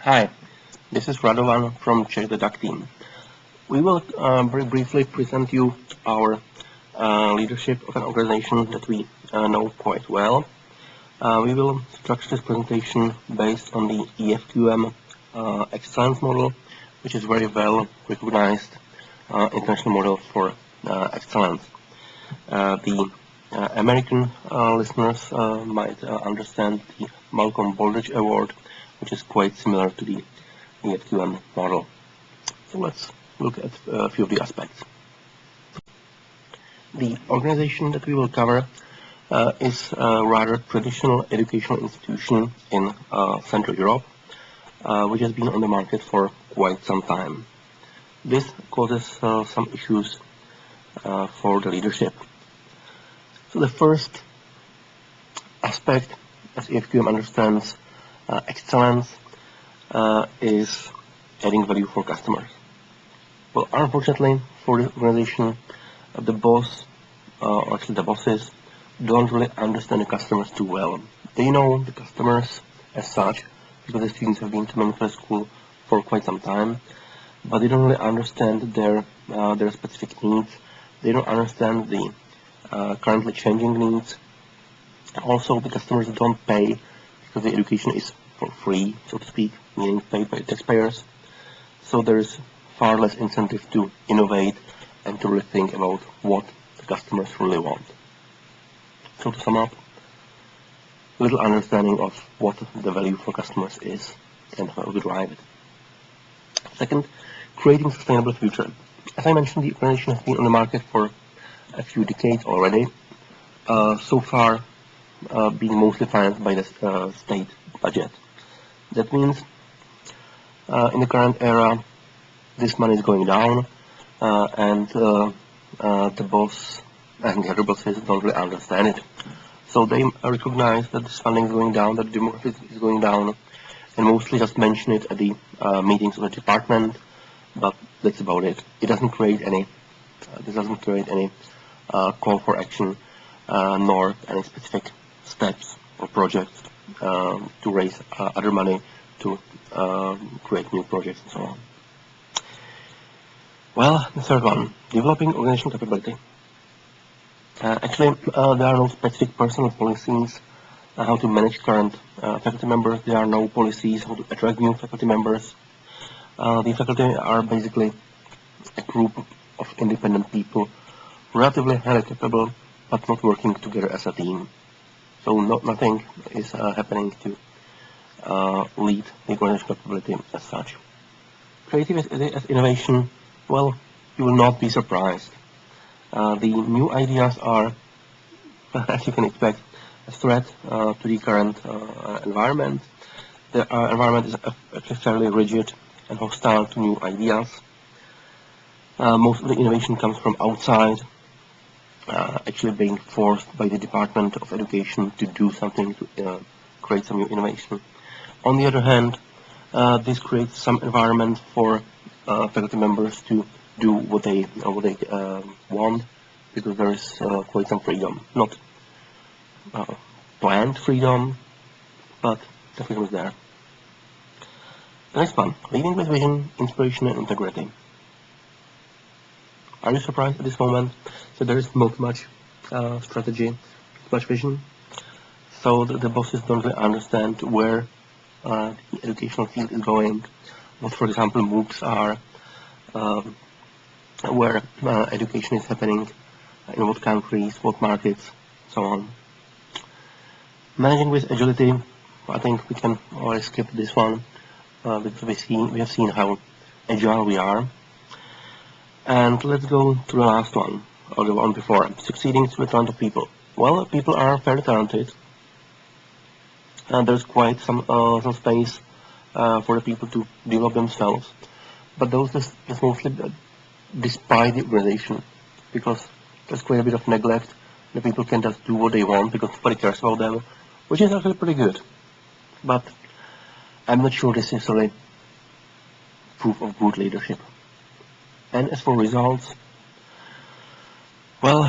Hi, this is Radovan from Czech the Duck team. We will very briefly present you our leadership of an organization that we know quite well. We will structure this presentation based on the EFQM excellence model, which is very well recognized international model for excellence. The American listeners might understand the Malcolm Baldrige Award, which is quite similar to the EFQM model. So let's look at a few of the aspects. The organization that we will cover is a rather traditional educational institution in Central Europe, which has been on the market for quite some time. This causes some issues for the leadership. So the first aspect, as EFQM understands excellence, is adding value for customers. Well, unfortunately for the organization, the boss, or actually the bosses, don't really understand the customers too well. They know the customers as such because the students have been to medical school for quite some time, but they don't really understand their specific needs. They don't understand the currently changing needs. Also, the customers don't pay because the education is for free, so to speak, meaning paid by taxpayers. So there is far less incentive to innovate and to really think about what the customers really want. So to sum up, little understanding of what the value for customers is and how to drive it. Second, creating sustainable future. As I mentioned, the organization has been on the market for a few decades already, so far being mostly financed by the state budget. That means in the current era, this money is going down, and the boss and the other bosses don't really understand it. So they recognize that this funding is going down, that the demography is going down, and mostly just mention it at the meetings of the department, but that's about it. It doesn't create any, call for action, nor any specific steps or projects to raise other money to create new projects and so on. Well, the third one, developing organizational capability. Actually, there are no specific personal policies how to manage current faculty members. There are no policies how to attract new faculty members. The faculty are basically a group of independent people, relatively highly capable, but not working together as a team. So nothing is happening to lead the organizational capability as such. Creativity as innovation, well, you will not be surprised. The new ideas are, as you can expect, a threat to the current environment. The environment is actually fairly rigid and hostile to new ideas. Most of the innovation comes from outside, actually being forced by the Department of Education to do something to create some new innovation. On the other hand, this creates some environment for faculty members to do what they want, because there is quite some freedom. Not planned freedom, but the freedom is there. The next one, leading with vision, inspiration and integrity. Are you surprised at this moment that there is not much strategy, much vision? So the bosses don't really understand where the educational field is going, what, for example, MOOCs are, where education is happening, in what countries, what markets, so on. Managing with agility, I think we can already skip this one, because we have seen how agile we are. And let's go to the last one, or the one before, succeeding through the talent of people. Well, people are fairly talented, and there's quite some space for the people to develop themselves. But those is mostly despite the organization, because there's quite a bit of neglect. The people can just do what they want because nobody cares about them, which is actually pretty good. But I'm not sure this is really proof of good leadership. And as for results, well,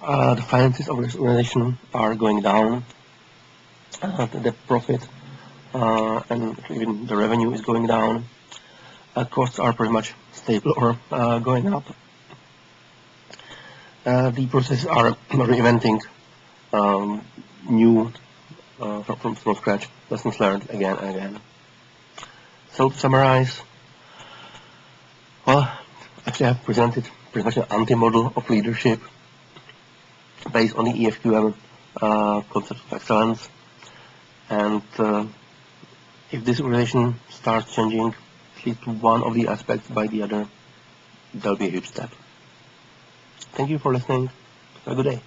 the finances of this organization are going down. The profit and even the revenue is going down. Costs are pretty much stable or going up. The processes are reinventing new from scratch lessons learned again and again. So to summarize, well, actually I've presented pretty much an anti-model of leadership based on the EFQM concept of excellence, and if this organization starts changing at least one of the aspects by the other, there'll be a huge step. Thank you for listening. Have a good day.